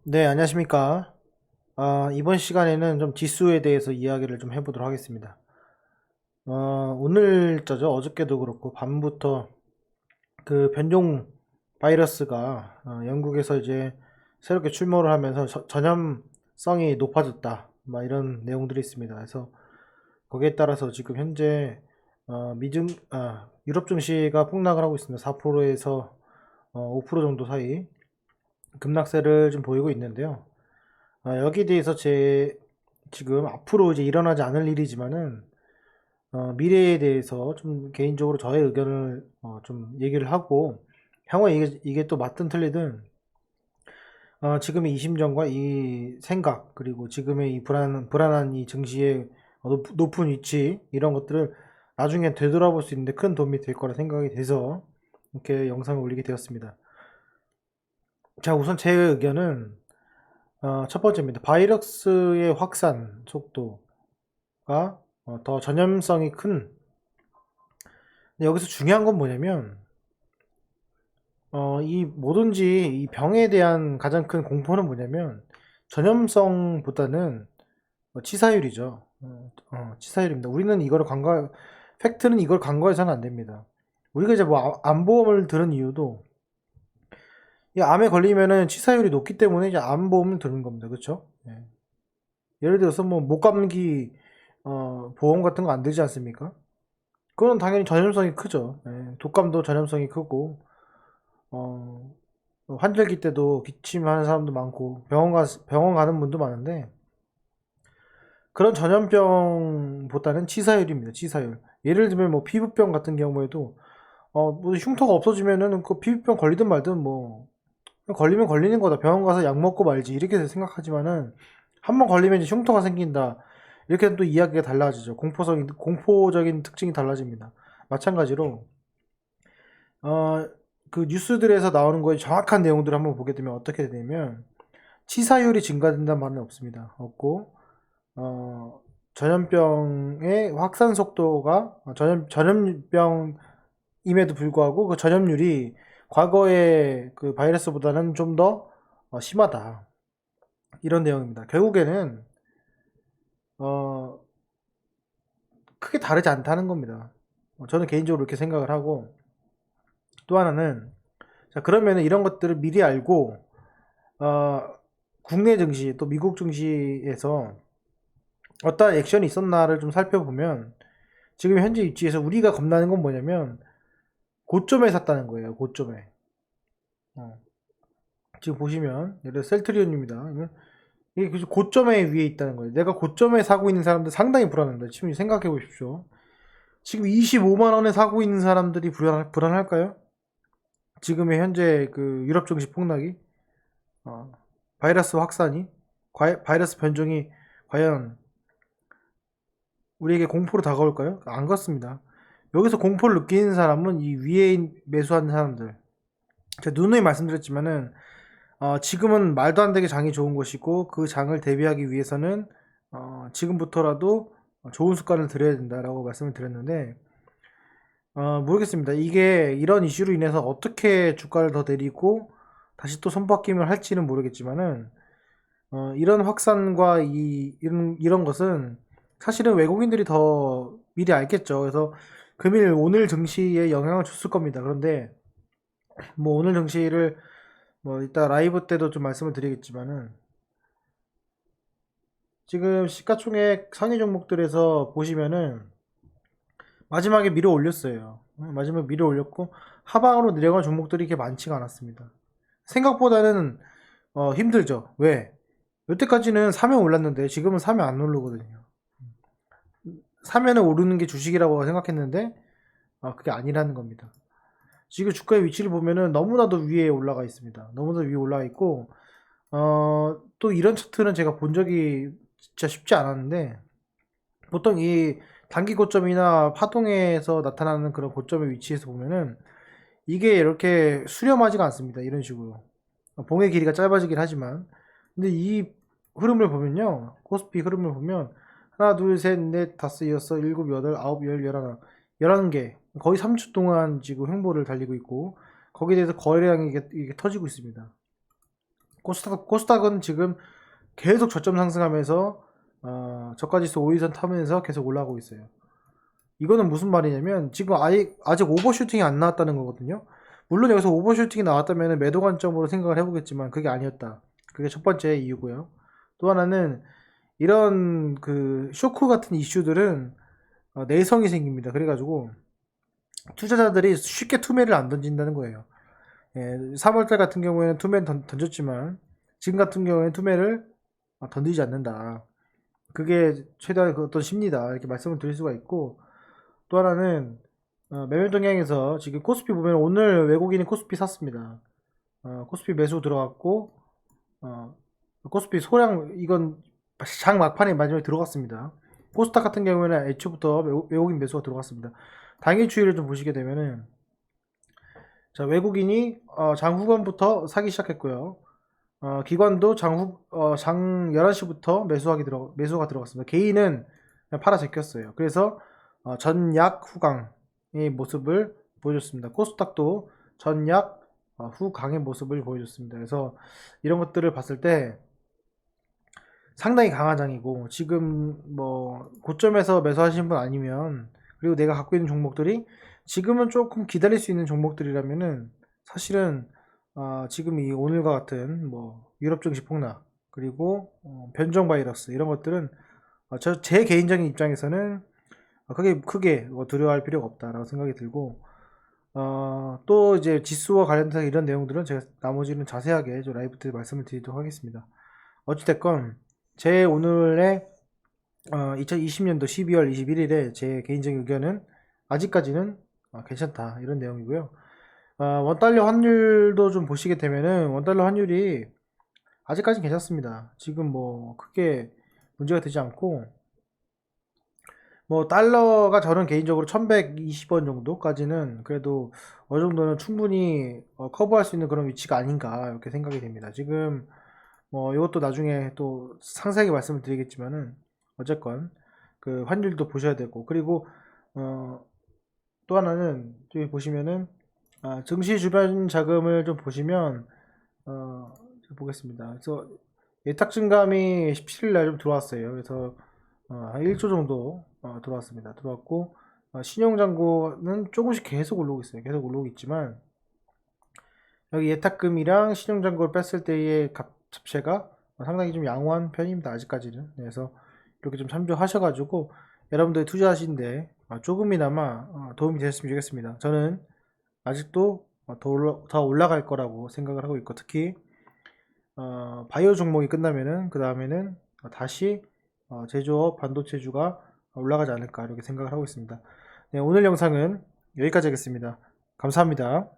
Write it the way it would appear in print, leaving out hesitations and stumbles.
네, 안녕하십니까. 이번 시간에는 좀 지수에 대해서 이야기를 좀 해보도록 하겠습니다. 오늘자죠. 어저께도 그렇고, 밤부터 그 변종 바이러스가 영국에서 이제 새롭게 출몰을 하면서 전염성이 높아졌다. 막 이런 내용들이 있습니다. 그래서 거기에 따라서 지금 현재 유럽 증시가 폭락을 하고 있습니다. 4%에서 5% 정도 사이 급락세를 좀 보이고 있는데요. 여기에 대해서 지금 앞으로 이제 일어나지 않을 일이지만은 미래에 대해서 좀 개인적으로 저의 의견을 좀 얘기를 하고 향후에 이게 또 맞든 틀리든 지금의 이 심정과 이 생각 그리고 지금의 이 불안한 이 증시의 높은 위치 이런 것들을 나중에 되돌아볼 수 있는데 큰 도움이 될 거라 생각이 돼서 이렇게 영상을 올리게 되었습니다. 자, 우선 제 의견은 첫 번째입니다. 바이러스의 확산 속도가 더 전염성이 큰. 근데 여기서 중요한 건 뭐냐면, 이 뭐든지 이 병에 대한 가장 큰 공포는 뭐냐면, 전염성보다는 치사율이죠. 치사율입니다. 우리는 팩트는 이걸 간과해서는 안 됩니다. 우리가 이제 뭐 암보험을 들은 이유도, 이 암에 걸리면은 치사율이 높기 때문에 이제 암보험을 드는 겁니다. 그쵸? 예. 예를 들어서 뭐 목감기 보험 같은 거 안 들지 않습니까? 그건 당연히 전염성이 크죠. 예, 독감도 전염성이 크고 어, 환절기 때도 기침하는 사람도 많고 병원 가는 분도 많은데 그런 전염병보다는 치사율입니다. 치사율. 예를 들면 뭐 피부병 같은 경우에도 뭐 흉터가 없어지면은 그 피부병 걸리든 말든 뭐 걸리면 걸리는 거다. 병원 가서 약 먹고 말지 이렇게 생각하지만은 한 번 걸리면 이제 흉터가 생긴다. 이렇게 또 이야기가 달라지죠. 공포적인 특징이 달라집니다. 마찬가지로 어, 그 뉴스들에서 나오는 거에 정확한 내용들을 한번 보게 되면 어떻게 되냐면 치사율이 증가된다는 말은 없습니다. 없고 전염병의 확산 속도가 전염병임에도 불구하고 그 전염률이 과거의 그 바이러스보다는 좀 더 심하다. 이런 내용입니다. 결국에는 어, 크게 다르지 않다는 겁니다. 저는 개인적으로 이렇게 생각을 하고 또 하나는 자 그러면은 이런 것들을 미리 알고 어, 국내 증시 또 미국 증시에서 어떤 액션이 있었나를 좀 살펴보면 지금 현재 위치에서 우리가 겁나는 건 뭐냐면 고점에 샀다는 거예요. 고점에. 어, 지금 보시면 예를 들어 셀트리온입니다. 이게 고점에 위에 있다는 거예요. 내가 고점에 사고 있는 사람들 상당히 불안합니다. 지금 생각해 보십시오. 지금 25만 원에 사고 있는 사람들이 불안할까요? 지금의 현재 그 유럽 증시 폭락이 어, 바이러스 확산이 바이러스 변종이 과연 우리에게 공포로 다가올까요? 안 그렇습니다. 여기서 공포를 느끼는 사람은 이 위에 매수하는 사람들. 제가 누누이 말씀드렸지만은 지금은 말도 안 되게 장이 좋은 것이고 그 장을 대비하기 위해서는 지금부터라도 좋은 습관을 들여야 된다라고 말씀을 드렸는데 모르겠습니다. 이게 이런 이슈로 인해서 어떻게 주가를 더 내리고 다시 또 손바뀜을 할지는 모르겠지만은 이런 확산과 이런 것은 사실은 외국인들이 더 미리 알겠죠. 그래서 오늘 증시에 영향을 줬을 겁니다. 그런데 뭐 오늘 증시를 뭐 이따 라이브 때도 좀 말씀을 드리겠지만은 지금 시가총액 상위 종목들에서 보시면은 마지막에 밀어 올렸어요. 마지막에 밀어 올렸고 하방으로 내려간 종목들이 이렇게 많지가 않았습니다. 생각보다는 힘들죠. 왜? 여태까지는 사면 올랐는데 지금은 사면 안 오르거든요. 사면은 오르는 게 주식이라고 생각했는데 그게 아니라는 겁니다. 지금 주가의 위치를 보면은 너무나도 위에 올라가 있습니다. 너무나도 위에 올라가 있고 또 이런 차트는 제가 본 적이 진짜 쉽지 않았는데 보통 이 단기 고점이나 파동에서 나타나는 그런 고점의 위치에서 보면은 이게 이렇게 수렴하지가 않습니다. 이런 식으로 봉의 길이가 짧아지긴 하지만 근데 이 흐름을 보면요 코스피 흐름을 보면 하나 둘셋넷 다섯 여섯 일곱 여덟 아홉 열 열하나 11개 거의 3주 동안 지금 횡보를 달리고 있고 거기에 대해서 거래량이 이게 터지고 있습니다. 코스닥은 지금 계속 저점 상승하면서 저가지수 5일선 타면서 계속 올라가고 있어요. 이거는 무슨 말이냐면 지금 아직 오버슈팅이 안 나왔다는 거거든요. 물론 여기서 오버슈팅이 나왔다면 매도 관점으로 생각을 해보겠지만 그게 아니었다. 그게 첫 번째 이유고요. 또 하나는 이런 그 쇼크 같은 이슈들은 내성이 생깁니다. 그래가지고 투자자들이 쉽게 투매를 안 던진다는 거예요. 3월달 같은 경우에는 투매를 던졌지만 지금 같은 경우에는 투매를 던지지 않는다. 그게 최대한 그 어떤 심리다. 이렇게 말씀을 드릴 수가 있고, 또 하나는 매매 동향에서 지금 코스피 보면 오늘 외국인이 코스피 샀습니다. 코스피 매수 들어갔고 코스피 소량 이건 장 막판에 마지막에 들어갔습니다. 코스닥 같은 경우에는 애초부터 외국인 매수가 들어갔습니다. 당일 추이를 좀 보시게 되면은 자, 외국인이 장 후반부터 사기 시작했고요. 기관도 장 11시부터 매수가 들어갔습니다. 개인은 그냥 팔아 제꼈어요. 그래서 전약 후강의 모습을 보여줬습니다. 코스닥도 전약 후강의 모습을 보여줬습니다. 그래서 이런 것들을 봤을 때 상당히 강한 장이고, 지금 뭐 고점에서 매수하신 분 아니면, 그리고 내가 갖고 있는 종목들이 지금은 조금 기다릴 수 있는 종목들이라면은 사실은 지금 이 오늘과 같은 뭐 유럽 증시 폭락, 그리고 변종 바이러스 이런 것들은 제 개인적인 입장에서는 크게 두려워할 필요가 없다라고 생각이 들고, 또 이제 지수와 관련돼서 이런 내용들은 제가 나머지는 자세하게 라이브 때 말씀을 드리도록 하겠습니다. 어찌됐건 제 오늘의 2020년도 12월 21일에 제 개인적인 의견은 아직까지는 괜찮다 이런 내용이고요. 원달러 환율도 좀 보시게 되면은 원달러 환율이 아직까지는 괜찮습니다. 지금 뭐 크게 문제가 되지 않고, 뭐 달러가 저는 개인적으로 1120원 정도까지는 그래도 어느 정도는 충분히 커버할 수 있는 그런 위치가 아닌가 이렇게 생각이 됩니다. 지금 뭐 이것도 나중에 또 상세하게 말씀을 드리겠지만은 어쨌건 그 환율도 보셔야 되고, 그리고 또 하나는 여기 보시면은 증시 주변 자금을 좀 보시면 보겠습니다. 그래서 예탁 증감이 17일 날 좀 들어왔어요. 그래서 한 1조 정도 들어왔습니다. 들어왔고 신용잔고는 조금씩 계속 올라오고 있어요. 계속 올라오고 있지만 여기 예탁금이랑 신용잔고를 뺐을 때의 잡채가 상당히 좀 양호한 편입니다. 아직까지는. 그래서 이렇게 좀 참조하셔가지고 여러분들이 투자하시는데 조금이나마 도움이 되셨으면 좋겠습니다. 저는 아직도 더 올라갈 거라고 생각을 하고 있고, 특히 바이오 종목이 끝나면은 그 다음에는 다시 제조업 반도체주가 올라가지 않을까 이렇게 생각을 하고 있습니다. 네, 오늘 영상은 여기까지 하겠습니다. 감사합니다.